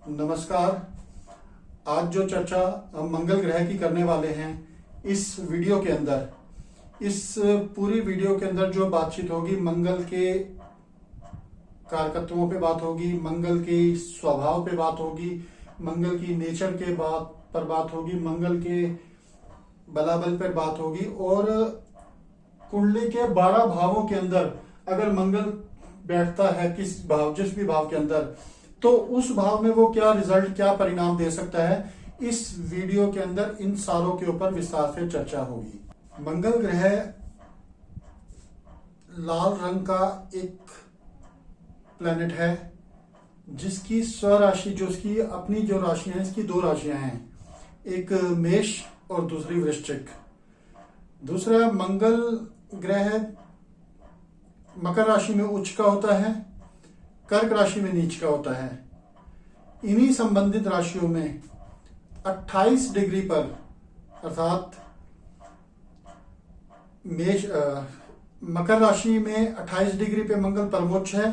नमस्कार। आज जो चर्चा हम मंगल ग्रह की करने वाले हैं इस वीडियो के अंदर, इस पूरी वीडियो के अंदर जो बातचीत होगी मंगल के कारकत्वों पे बात होगी, मंगल के स्वभाव पे बात होगी, मंगल की नेचर के बात होगी, मंगल के बलाबल पर बात होगी और कुंडली के 12 भावों के अंदर अगर मंगल बैठता है किस भाव, जिस भी भाव के अंदर, तो उस भाव में वो क्या रिजल्ट, क्या परिणाम दे सकता है, इस वीडियो के अंदर इन सारों के ऊपर विस्तार से चर्चा होगी। मंगल ग्रह लाल रंग का एक प्लेनेट है जिसकी स्वराशि, जो इसकी अपनी जो राशियां हैं, इसकी 2 राशियां हैं, एक मेष और दूसरी वृश्चिक। दूसरा, मंगल ग्रह मकर राशि में उच्च का होता है, कर्क राशि में नीच का होता है। इन्हीं संबंधित राशियों में 28 डिग्री पर, अर्थात मकर राशि में 28 डिग्री पे मंगल परमोच्च है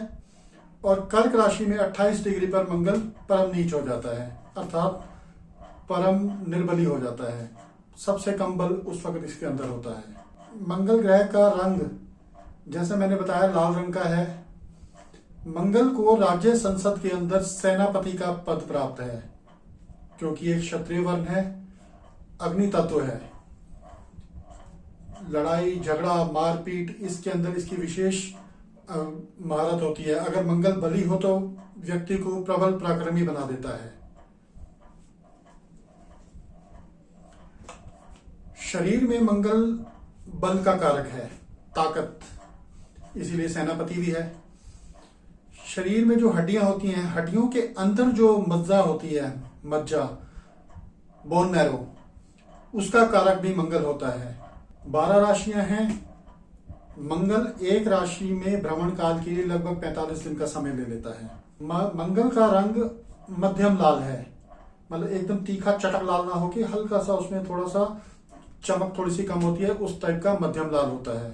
और कर्क राशि में 28 डिग्री पर मंगल परम नीच हो जाता है, अर्थात परम निर्बली हो जाता है। सबसे कम बल उस वक्त इसके अंदर होता है। मंगल ग्रह का रंग, जैसे मैंने बताया, लाल रंग का है। मंगल को राज्य संसद के अंदर सेनापति का पद प्राप्त है क्योंकि एक क्षत्रिय वर्ण है, अग्नि तत्व है। लड़ाई झगड़ा मारपीट, इसके अंदर इसकी विशेष महारत होती है। अगर मंगल बली हो तो व्यक्ति को प्रबल पराक्रमी बना देता है। शरीर में मंगल बल का कारक है, ताकत, इसीलिए सेनापति भी है। शरीर में जो हड्डियां होती हैं, हड्डियों के अंदर जो मज्जा होती है, मज्जा, बोन मैरो, उसका कारक भी मंगल होता है। 12 राशियां हैं। मंगल एक राशि में भ्रमण काल के लिए लगभग 45 दिन का समय ले लेता है। मंगल का रंग मध्यम लाल है, मतलब एकदम तीखा चटक लाल ना हो कि हल्का सा उसमें थोड़ा सा चमक थोड़ी सी कम होती है, उस टाइप का मध्यम लाल होता है।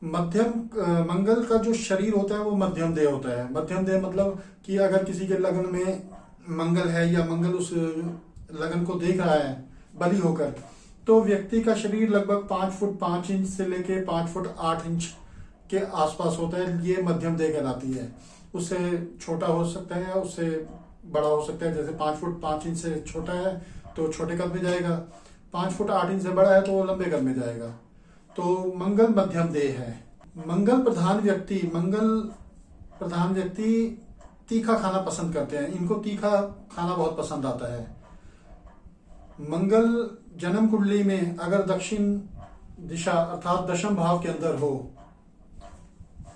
मंगल का जो शरीर होता है वो मध्यम देह होता है। मध्यम देह मतलब कि अगर किसी के लगन में मंगल है या मंगल उस लगन को देख रहा है बली होकर, तो व्यक्ति का शरीर लगभग 5 फुट 5 इंच से लेके 5 फुट 8 इंच के आसपास होता है। ये मध्यम देह कहलाती है। उससे छोटा हो सकता है या उससे बड़ा हो सकता है। जैसे 5 फुट 5 इंच से छोटा है तो छोटे कद में जाएगा, 5 फुट 8 इंच से बड़ा है तो वो लंबे कद में जाएगा। तो मंगल मध्यम देह है। मंगल प्रधान व्यक्ति तीखा खाना पसंद करते हैं। इनको तीखा खाना बहुत पसंद आता है। मंगल जन्म कुंडली में अगर दक्षिण दिशा अर्थात दशम भाव के अंदर हो,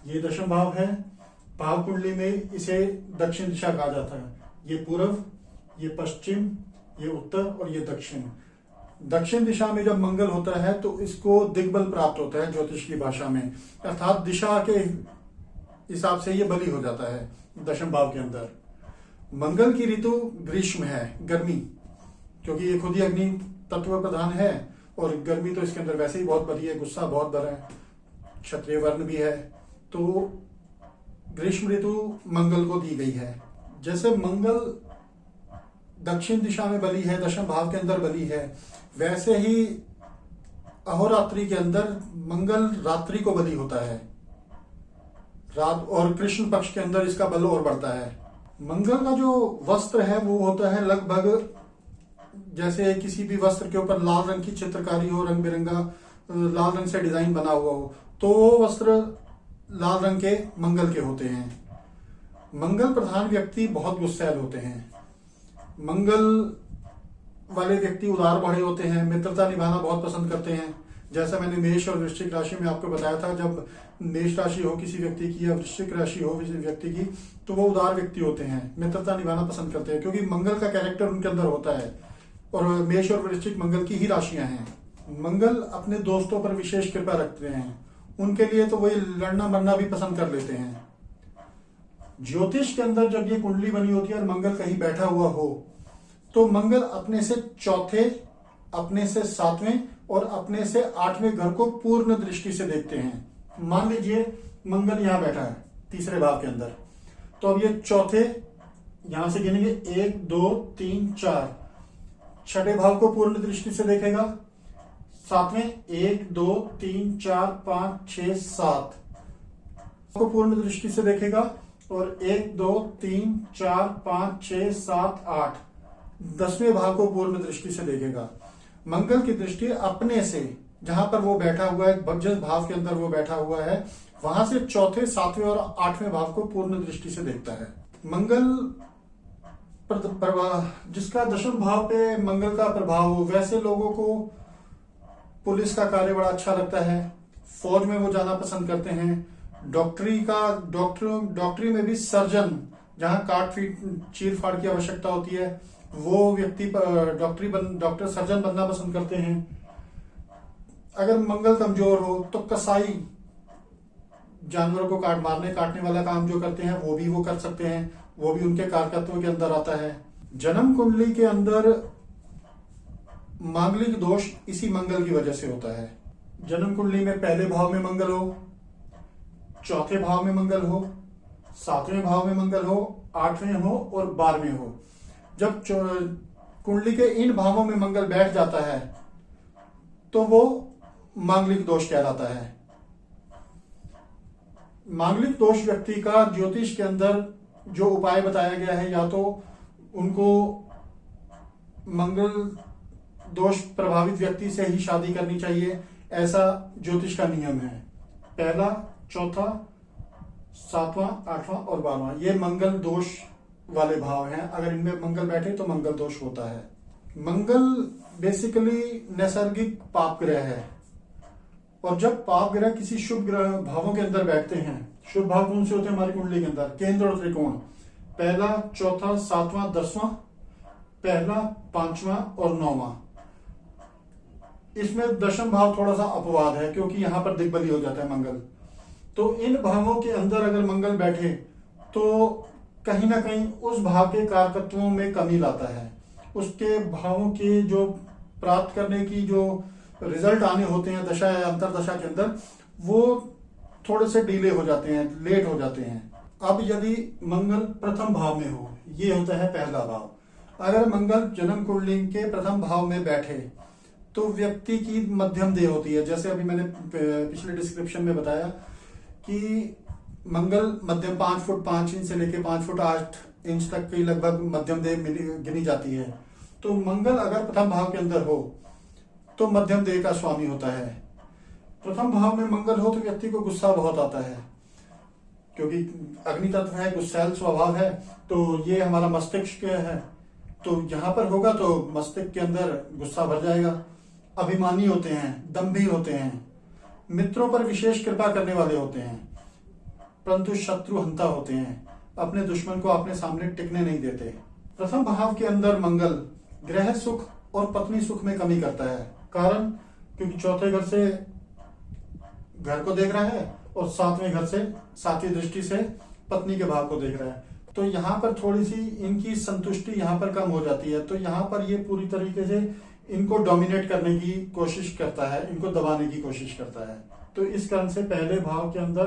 ये दशम भाव है, भाव कुंडली में इसे दक्षिण दिशा कहा जाता है। ये पूर्व, ये पश्चिम, ये उत्तर और ये दक्षिण। दक्षिण दिशा में जब मंगल होता है तो इसको दिग्बल प्राप्त होता है ज्योतिष की भाषा में, अर्थात दिशा के हिसाब से ये बली हो जाता है दशम भाव के अंदर। मंगल की ऋतु ग्रीष्म है, गर्मी, क्योंकि ये खुद ही अग्नि तत्व प्रधान है और गर्मी तो इसके अंदर वैसे ही बहुत बड़ी है, गुस्सा बहुत बड़ा है, क्षत्रिय वर्ण भी है, तो ग्रीष्म ऋतु मंगल को दी गई है। जैसे मंगल दक्षिण दिशा में बली है, दशम भाव के अंदर बली है, वैसे ही अहोरात्रि के अंदर मंगल रात्रि को बली होता है, रात, और कृष्ण पक्ष के अंदर इसका बल और बढ़ता है। मंगल का जो वस्त्र है वो होता है लगभग, जैसे किसी भी वस्त्र के ऊपर लाल रंग की चित्रकारी हो, रंग बिरंगा लाल रंग से डिजाइन बना हुआ हो, तो वो वस्त्र लाल रंग के मंगल के होते हैं। मंगल प्रधान व्यक्ति बहुत गुस्सैल होते हैं। मंगल वाले व्यक्ति उदार बड़े होते हैं, मित्रता निभाना बहुत पसंद करते हैं। जैसा मैंने मेष और वृश्चिक राशि में आपको बताया था, जब मेष राशि हो किसी व्यक्ति की या वृश्चिक राशि हो किसी व्यक्ति की, तो वो उदार व्यक्ति होते हैं, मित्रता निभाना पसंद करते हैं, क्योंकि मंगल का कैरेक्टर उनके अंदर होता है। और मेष और वृश्चिक मंगल की ही राशियां हैं। मंगल अपने दोस्तों पर विशेष कृपा रखते हैं, उनके लिए तो वही लड़ना मरना भी पसंद कर लेते हैं। ज्योतिष के अंदर जब ये कुंडली बनी होती है और मंगल कहीं बैठा हुआ हो, तो मंगल अपने से चौथे, अपने से 7वें और अपने से 8वें घर को पूर्ण दृष्टि से देखते हैं। मान लीजिए मंगल यहां बैठा है तीसरे भाव के अंदर, तो अब ये चौथे यहां से गिनेंगे 1 2 3 4, छठे भाव को पूर्ण दृष्टि से देखेगा, सातवें 1 2 3 4 5 6 7 को पूर्ण दृष्टि से देखेगा, और 1 2 3 4 5 6 7 8 10वें भाव को पूर्ण दृष्टि से देखेगा। मंगल की दृष्टि अपने से, जहां पर वो बैठा हुआ है, जिस भाव के अंदर वो बैठा हुआ है, वहां से चौथे, सातवें और आठवें भाव को पूर्ण दृष्टि से देखता है। मंगल जिसका दशम भाव पे मंगल का प्रभाव हो, वैसे लोगों को पुलिस का कार्य बड़ा अच्छा लगता है, फौज में वो जाना पसंद करते हैं, डॉक्टरी में भी सर्जन, जहां काट चीर फाड़ की आवश्यकता होती है, वो व्यक्ति डॉक्टर सर्जन बनना पसंद करते हैं। अगर मंगल कमजोर हो तो कसाई, जानवरों को काटने वाला काम जो करते हैं वो भी वो कर सकते हैं, वो भी उनके कारकत्व के अंदर आता है। जन्म कुंडली के अंदर मांगलिक दोष इसी मंगल की वजह से होता है। जन्म कुंडली में पहले भाव में मंगल हो, चौथे भाव में मंगल हो, सातवें भाव में मंगल हो, आठवें हो और 12वें हो। जब कुंडली के इन भावों में मंगल बैठ जाता है तो वो मांगलिक दोष कहलाता है। मांगलिक दोष व्यक्ति का ज्योतिष के अंदर जो उपाय बताया गया है, या तो उनको मंगल दोष प्रभावित व्यक्ति से ही शादी करनी चाहिए, ऐसा ज्योतिष का नियम है। पहला, चौथा, सातवां, आठवां और 12वां, ये मंगल दोष वाले भाव हैं। अगर इनमें मंगल बैठे तो मंगल दोष होता है। मंगल बेसिकली नैसर्गिक पाप ग्रह है, और जब पाप ग्रह किसी शुभ ग्रह भावों के अंदर बैठते हैं, शुभ भाव कौन से होते हैं हमारी कुंडली के अंदर? केंद्र और त्रिकोण, पहला, चौथा, सातवां, 10वां, पहला, 5वां और 9वां। इसमें दशम भाव थोड़ा सा अपवाद है, क्योंकि यहां पर दिग्बली हो जाता है मंगल। तो इन भावों के अंदर अगर मंगल बैठे तो कहीं ना कहीं उस भाव के कारकत्वों में कमी लाता है, उसके भावों के जो प्राप्त करने की जो रिजल्ट आने होते हैं दशा या अंतरदशा के अंदर, वो थोड़े से डिले हो जाते हैं, लेट हो जाते हैं। अब यदि मंगल प्रथम भाव में हो, ये होता है पहला भाव, अगर मंगल जन्म कुंडली के प्रथम भाव में बैठे तो व्यक्ति की मध्यम देह होती है। जैसे अभी मैंने पिछले डिस्क्रिप्शन में बताया कि मंगल मध्यम 5 फुट 5 इंच से लेकर 5 फुट 8 इंच तक की लगभग मध्यम देह गिनी जाती है। तो मंगल अगर प्रथम भाव के अंदर हो तो मध्यम देह का स्वामी होता है। प्रथम भाव में मंगल हो तो व्यक्ति को गुस्सा बहुत आता है, क्योंकि अग्नि तत्व है, गुस्सैल स्वभाव है, तो ये हमारा मस्तिष्क है। तो यहां पर होगा तो मस्तिष्क के अंदर गुस्सा भर जाएगा। अभिमानी होते हैं, दंभी होते हैं, मित्रों पर विशेष कृपा करने वाले होते हैं, परंतु शत्रु हंता होते हैं, अपने दुश्मन को अपने सामने टिकने नहीं देते। प्रथम भाव के अंदर मंगल गृह सुख और पत्नी सुख में कमी करता है। कारण, क्योंकि चौथे घर से घर को देख रहा है और सातवें घर से, सातवीं दृष्टि से पत्नी के भाव को देख रहा है, तो यहाँ पर थोड़ी सी इनकी संतुष्टि यहाँ पर कम हो जाती है। तो यहाँ पर ये पूरी तरीके से इनको डोमिनेट करने की कोशिश करता है, इनको दबाने की कोशिश करता है। तो इस कारण से पहले भाव के अंदर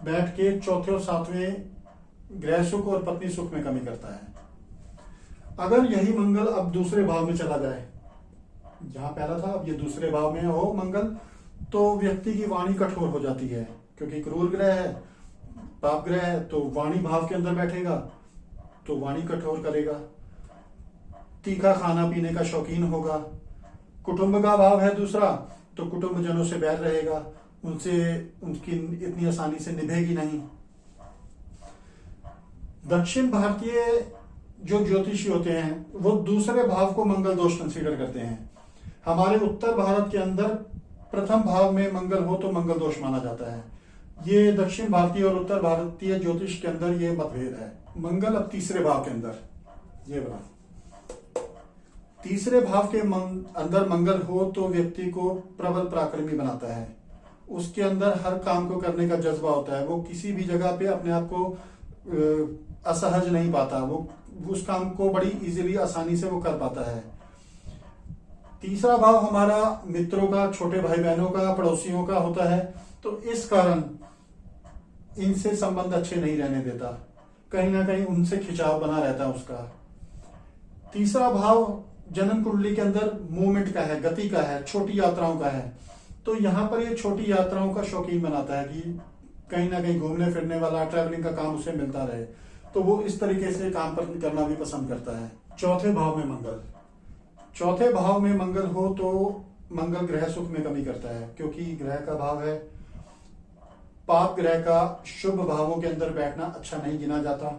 बैठ के चौथे और सातवें गृह सुख और पत्नी सुख में कमी करता है। अगर यही मंगल अब दूसरे भाव में चला जाए, जहां पहला था अब ये दूसरे भाव में हो मंगल, तो व्यक्ति की वाणी कठोर हो जाती है, क्योंकि क्रूर ग्रह है, पाप ग्रह है, तो वाणी भाव के अंदर बैठेगा तो वाणी कठोर करेगा। तीखा खाना पीने का शौकीन होगा। कुटुंब का भाव है दूसरा, तो कुटुंब जनों से बैर रहेगा, उनसे उनकी इतनी आसानी से निभेगी नहीं। दक्षिण भारतीय जो ज्योतिषी होते हैं वो दूसरे भाव को मंगल दोष कंसीडर करते हैं। हमारे उत्तर भारत के अंदर प्रथम भाव में मंगल हो तो मंगल दोष माना जाता है। ये दक्षिण भारतीय और उत्तर भारतीय ज्योतिष के अंदर ये मतभेद है। मंगल अब तीसरे भाव के अंदर, ये बना तीसरे भाव के अंदर मंगल हो तो व्यक्ति को प्रबल पराक्रमी बनाता है। उसके अंदर हर काम को करने का जज्बा होता है। वो किसी भी जगह पे अपने आप को असहज नहीं पाता, वो उस काम को बड़ी इजीली, आसानी से वो कर पाता है। तीसरा भाव हमारा मित्रों का, छोटे भाई बहनों का, पड़ोसियों का होता है, तो इस कारण इनसे संबंध अच्छे नहीं रहने देता। कहीं ना कहीं उनसे खिंचाव बना रहता है उसका। तीसरा भाव जन्म कुंडली के अंदर मूवमेंट का है, गति का है, छोटी यात्राओं का है। तो यहाँ पर ये छोटी यात्राओं का शौकीन बनाता है कि कहीं ना कहीं घूमने फिरने वाला, ट्रैवलिंग का काम उसे मिलता रहे, तो वो इस तरीके से काम करना भी पसंद करता है। चौथे भाव में मंगल, चौथे भाव में मंगल हो तो मंगल ग्रह सुख में कमी करता है, क्योंकि ग्रह का भाव है। पाप ग्रह का शुभ भावों के अंदर बैठना अच्छा नहीं गिना जाता।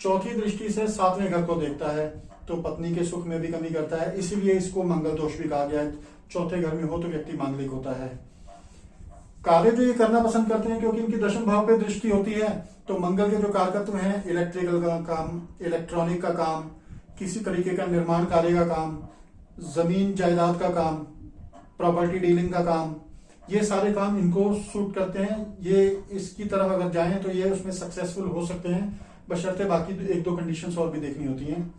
चौथी दृष्टि से सातवें घर को देखता है तो पत्नी के सुख में भी कमी करता है, इसीलिए इसको मंगल दोष भी कहा गया है। चौथे घर में हो तो व्यक्ति मांगलिक होता है। कार्य जो ये करना पसंद करते हैं क्योंकि इनकी दशम भाव पे दृष्टि होती है, तो मंगल के जो कारकत्व हैं, इलेक्ट्रिकल का काम, इलेक्ट्रॉनिक का काम, किसी तरीके का निर्माण कार्य का काम, जमीन जायदाद का काम, प्रॉपर्टी डीलिंग का काम, ये सारे काम इनको सूट करते हैं। ये इसकी तरफ अगर जाएं तो ये उसमें सक्सेसफुल हो सकते हैं, बशर्ते बाकी एक दो कंडीशंस और भी देखनी होती हैं।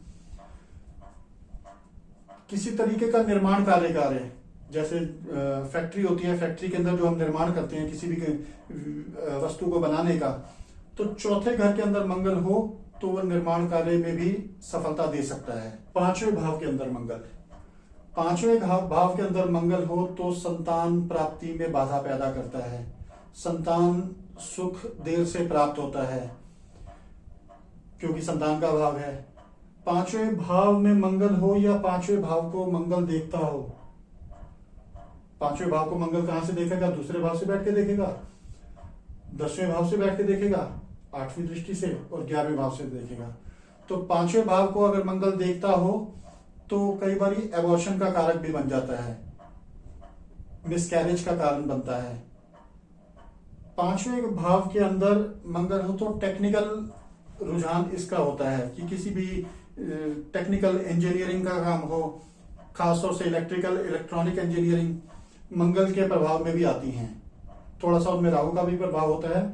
किसी तरीके का निर्माण कार्य, जैसे फैक्ट्री होती है, फैक्ट्री के अंदर जो हम निर्माण करते हैं किसी भी वस्तु को बनाने का, तो चौथे घर के अंदर मंगल हो तो वह निर्माण कार्य में भी सफलता दे सकता है। पांचवें भाव के अंदर मंगल, पांचवें भाव के अंदर मंगल हो तो संतान प्राप्ति में बाधा पैदा करता है। संतान सुख देर से प्राप्त होता है क्योंकि संतान का भाव है। पांचवें भाव में मंगल हो या पांचवें भाव को मंगल देखता हो, पांचवें भाव को मंगल कहां से देखेगा? दूसरे भाव से बैठ के देखेगा, 10वें भाव से बैठ के देखेगा, 8वीं दृष्टि से, और 11वें भाव से देखेगा। तो पांचवें भाव को अगर मंगल देखता हो तो कई बार एबॉर्शन का कारक भी बन जाता है, मिसकैरेज का कारण बनता है। पांचवें भाव के अंदर मंगल हो तो टेक्निकल रुझान इसका होता है कि किसी भी टेक्निकल इंजीनियरिंग का काम हो, खासतौर से इलेक्ट्रिकल इलेक्ट्रॉनिक इंजीनियरिंग मंगल के प्रभाव में भी आती हैं। थोड़ा सा उनमें राहु का भी प्रभाव होता है,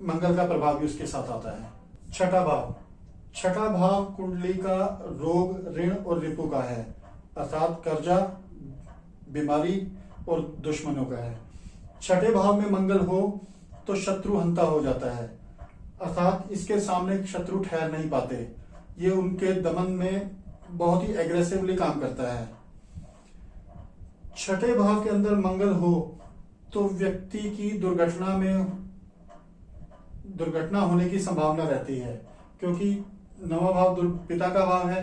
मंगल का प्रभाव भी उसके साथ आता है। छठा भाव, छठा भाव कुंडली का रोग, ऋण और रिपु का है, अर्थात कर्जा, बीमारी और दुश्मनों का है। छठे भाव में मंगल हो तो शत्रु हंता हो जाता है, अर्थात इसके सामने शत्रु ठहर नहीं पाते, ये उनके दमन में बहुत ही एग्रेसिवली काम करता है। छठे भाव के अंदर मंगल हो तो व्यक्ति की दुर्घटना होने की संभावना रहती है, क्योंकि नवा भाव पिता का भाव है,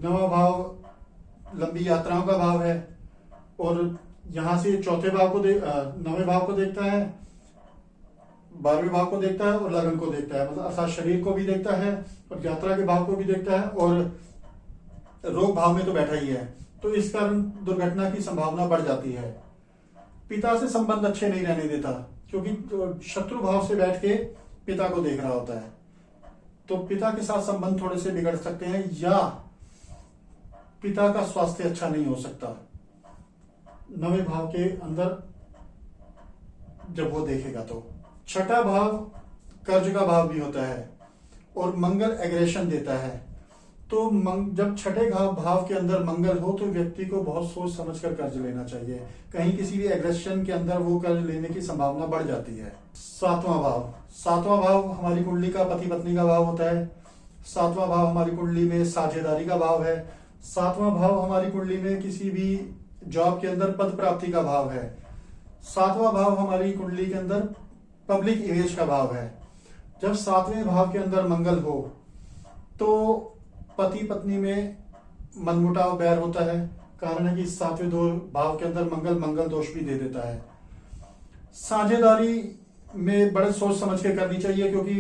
नवा भाव लंबी यात्राओं का भाव है, और यहां से चौथे भाव को नवे भाव को देखता है, 12वें भाव को देखता है और लगन को देखता है, मतलब अर्थात शरीर को भी देखता है और यात्रा के भाव को भी देखता है, और रोग भाव में तो बैठा ही है, तो इस कारण दुर्घटना की संभावना बढ़ जाती है। पिता से संबंध अच्छे नहीं रहने देता, क्योंकि शत्रु भाव से बैठ के पिता को देख रहा होता है, तो पिता के साथ संबंध थोड़े से बिगड़ सकते हैं, या पिता का स्वास्थ्य अच्छा नहीं हो सकता नवे भाव के अंदर जब वो देखेगा। तो छठा भाव कर्ज का भाव भी होता है और मंगल एग्रेशन देता है, तो जब छठे भाव के अंदर मंगल हो तो व्यक्ति को बहुत सोच समझकर कर्ज लेना चाहिए, कहीं किसी भी एग्रेशन के अंदर वो कर्ज लेने की संभावना बढ़ जाती है। सातवां भाव, सातवां भाव हमारी कुंडली का पति पत्नी का भाव होता है। सातवां भाव हमारी कुंडली में साझेदारी का भाव है। सातवां भाव हमारी कुंडली में किसी भी जॉब के अंदर पद प्राप्ति का भाव है। सातवां भाव हमारी कुंडली के अंदर पब्लिक इमेज का भाव है। जब सातवें भाव के अंदर मंगल हो तो पति पत्नी में मनमुटाव, बैर होता है, कारण है कि सातवें भाव के अंदर मंगल दोष भी दे देता है। साझेदारी में बड़े सोच समझ के करनी चाहिए, क्योंकि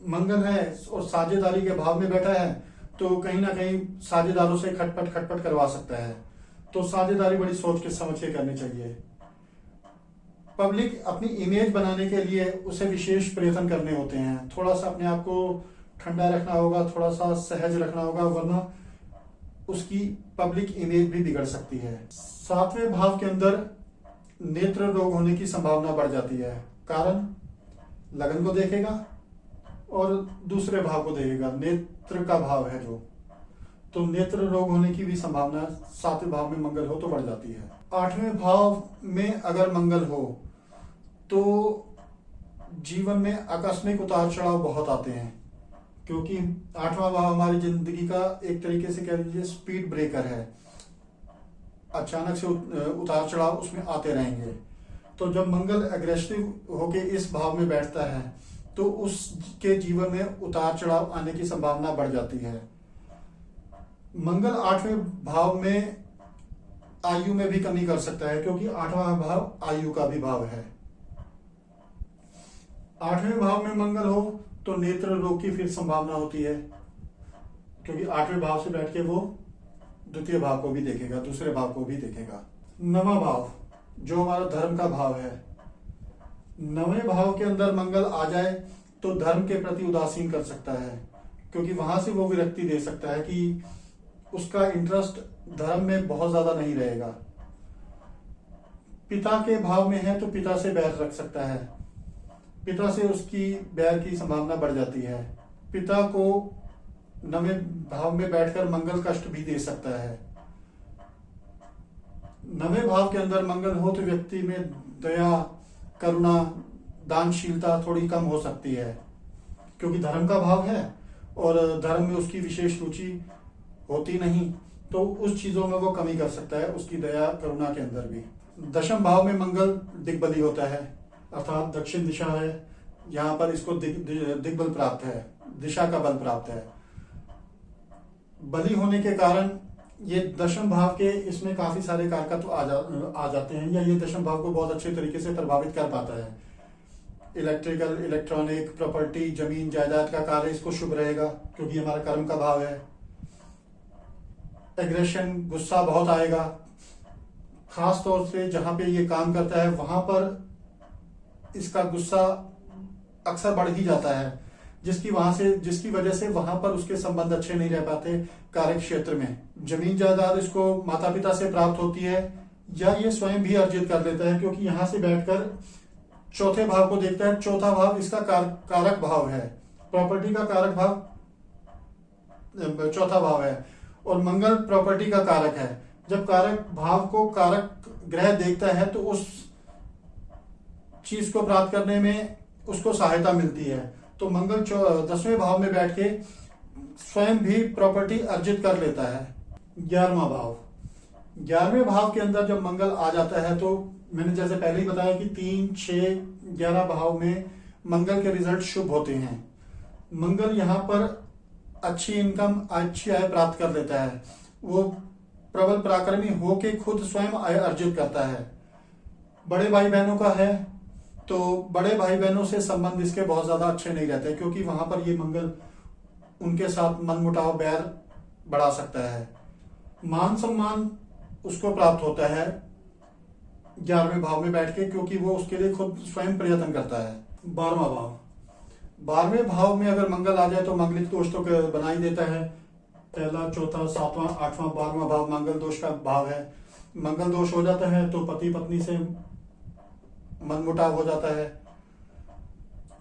मंगल है और साझेदारी के भाव में बैठा है, तो कहीं ना कहीं साझेदारों से खटपट करवा सकता है, तो साझेदारी बड़ी सोच के समझ के करनी चाहिए। पब्लिक अपनी इमेज बनाने के लिए उसे विशेष प्रयत्न करने होते हैं, थोड़ा सा अपने आप को ठंडा रखना होगा, थोड़ा सा सहज रखना होगा, वरना उसकी पब्लिक इमेज भी बिगड़ सकती है। सातवें भाव के अंदर नेत्र रोग होने की संभावना बढ़ जाती है, कारण लगन को देखेगा और दूसरे भाव को देखेगा, नेत्र का भाव है जो, तो नेत्र रोग होने की भी संभावना सातवें भाव में मंगल हो तो बढ़ जाती है। आठवें भाव में अगर मंगल हो तो जीवन में आकस्मिक उतार चढ़ाव बहुत आते हैं, क्योंकि आठवां भाव हमारी जिंदगी का एक तरीके से कह लीजिए स्पीड ब्रेकर है। अचानक से उतार चढ़ाव उसमें आते रहेंगे। तो जब मंगल एग्रेसिव होके इस भाव में बैठता है तो उसके जीवन में उतार चढ़ाव आने की संभावना बढ़ जाती है। मंगल आठवें भाव में आयु में भी कमी कर सकता है, क्योंकि आठवां भाव आयु का भी भाव है। आठवें भाव में मंगल हो तो नेत्र रोग की फिर संभावना होती है, क्योंकि आठवें भाव से बैठ के वो द्वितीय भाव को भी देखेगा, दूसरे भाव को भी देखेगा। नवा भाव जो हमारा धर्म का भाव है, नवें भाव के अंदर मंगल आ जाए तो धर्म के प्रति उदासीन कर सकता है, क्योंकि वहां से वो विरक्ति दे सकता है कि उसका इंटरेस्ट धर्म में बहुत ज्यादा नहीं रहेगा। पिता के भाव में है तो पिता से बैर रख सकता है, पिता से उसकी बैर की संभावना बढ़ जाती है। पिता को नवें भाव में बैठकर मंगल कष्ट भी दे सकता है। नवें भाव के अंदर मंगल हो तो व्यक्ति में दया, करुणा, दानशीलता थोड़ी कम हो सकती है, क्योंकि धर्म का भाव है और धर्म में उसकी विशेष रुचि होती नहीं, तो उस चीजों में वो कमी कर सकता है, उसकी दया करुणा के अंदर भी। दशम भाव में मंगल दिग्बली होता है, अर्थात दक्षिण दिशा है, यहाँ पर इसको दिग्बल प्राप्त है, दिशा का बल प्राप्त है। बली होने के कारण ये दशम भाव के इसमें काफी सारे कारकत्व आ जाते हैं, या ये दशम भाव को बहुत अच्छे तरीके से प्रभावित कर पाता है। इलेक्ट्रिकल, इलेक्ट्रॉनिक, प्रॉपर्टी, जमीन जायदाद का कार्य इसको शुभ रहेगा, क्योंकि हमारा कर्म का भाव है। एग्रेशन, गुस्सा बहुत आएगा, खास तौर से जहां पे ये काम करता है वहां पर इसका गुस्सा अक्सर बढ़ ही जाता है, जिसकी वजह से वहां पर उसके संबंध अच्छे नहीं रह पाते कार्य क्षेत्र में। जमीन जायदाद इसको माता पिता से प्राप्त होती है, या ये स्वयं भी अर्जित कर लेता है, क्योंकि यहां से बैठकर चौथे भाव को देखता है। चौथा भाव इसका कारक भाव है, प्रॉपर्टी का कारक भाव चौथा भाव है, और मंगल प्रॉपर्टी का कारक है। जब कारक भाव को कारक ग्रह देखता है तो उस चीज को प्राप्त करने में उसको सहायता मिलती है। तो मंगल 10वें भाव में बैठ के स्वयं भी प्रॉपर्टी अर्जित कर लेता है। 11वां भाव, 11वें भाव के अंदर जब मंगल आ जाता है तो मैंने जैसे पहले ही बताया कि 3, 6, 11 भाव में मंगल के रिजल्ट शुभ होते हैं। मंगल यहाँ पर अच्छी इनकम, अच्छी आय प्राप्त कर लेता है। वो प्रबल पराक्रमी होके खुद स्वयं आय अर्जित करता है। बड़े भाई बहनों का है तो बड़े भाई बहनों से संबंध इसके बहुत ज्यादा अच्छे नहीं रहते, क्योंकि वहां पर ये मंगल उनके साथ मनमुटाव, बैर बढ़ा सकता है। मान सम्मान उसको प्राप्त होता है 11वें भाव में बैठ के, क्योंकि वो उसके लिए खुद स्वयं प्रयत्न करता है। 12वां भाव, 12वें भाव में अगर मंगल आ जाए तो मंगलिक दोष तो बना ही देता है। पहला, चौथा, 7वां, 8वां, 12वां भाव मंगल दोष का भाव है। मंगल दोष हो जाता है तो पति पत्नी से मनमुटाव हो जाता है।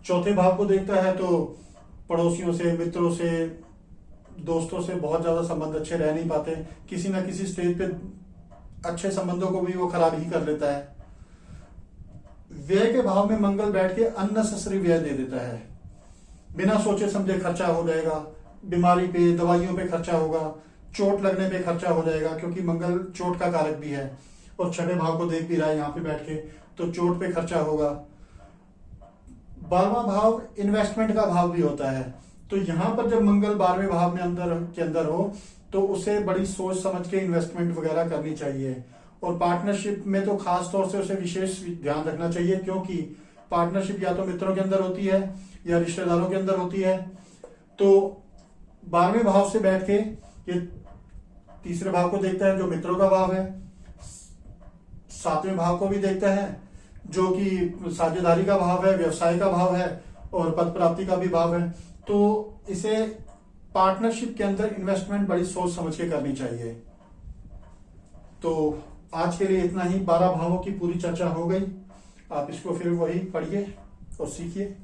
चौथे भाव को देखता है तो पड़ोसियों से, मित्रों से, दोस्तों से बहुत ज्यादा संबंध अच्छे रह नहीं पाते। किसी ना किसी स्टेज पे अच्छे संबंधों को भी वो खराब ही कर लेता है। व्यय के भाव में मंगल बैठ के अननेसेसरी व्यय दे देता है, बिना सोचे समझे खर्चा हो जाएगा। बीमारी पे, दवाइयों पे खर्चा होगा, चोट लगने पे खर्चा हो जाएगा, क्योंकि मंगल चोट का कारक भी है और छठे भाव को देख भी रहा है यहाँ पे बैठ के, तो चोट पे खर्चा होगा। 12वां भाव इन्वेस्टमेंट का भाव भी होता है, तो यहाँ पर जब मंगल 12वें भाव में अंदर हो तो उसे बड़ी सोच समझ के इन्वेस्टमेंट वगैरह करनी चाहिए। और पार्टनरशिप में तो खास तौर से उसे विशेष ध्यान रखना चाहिए, क्योंकि पार्टनरशिप या तो मित्रों के अंदर होती है या रिश्तेदारों के अंदर होती है। तो 12वें भाव से बैठ के ये तीसरे भाव को देखता है जो मित्रों का भाव है, 7वें भाव को भी देखता है जो कि साझेदारी का भाव है, व्यवसाय का भाव है और पद प्राप्ति का भी भाव है। तो इसे पार्टनरशिप के अंदर इन्वेस्टमेंट बड़ी सोच समझ के करनी चाहिए। तो आज के लिए इतना ही, 12 भावों की पूरी चर्चा हो गई। आप इसको फिर वही पढ़िए और सीखिए।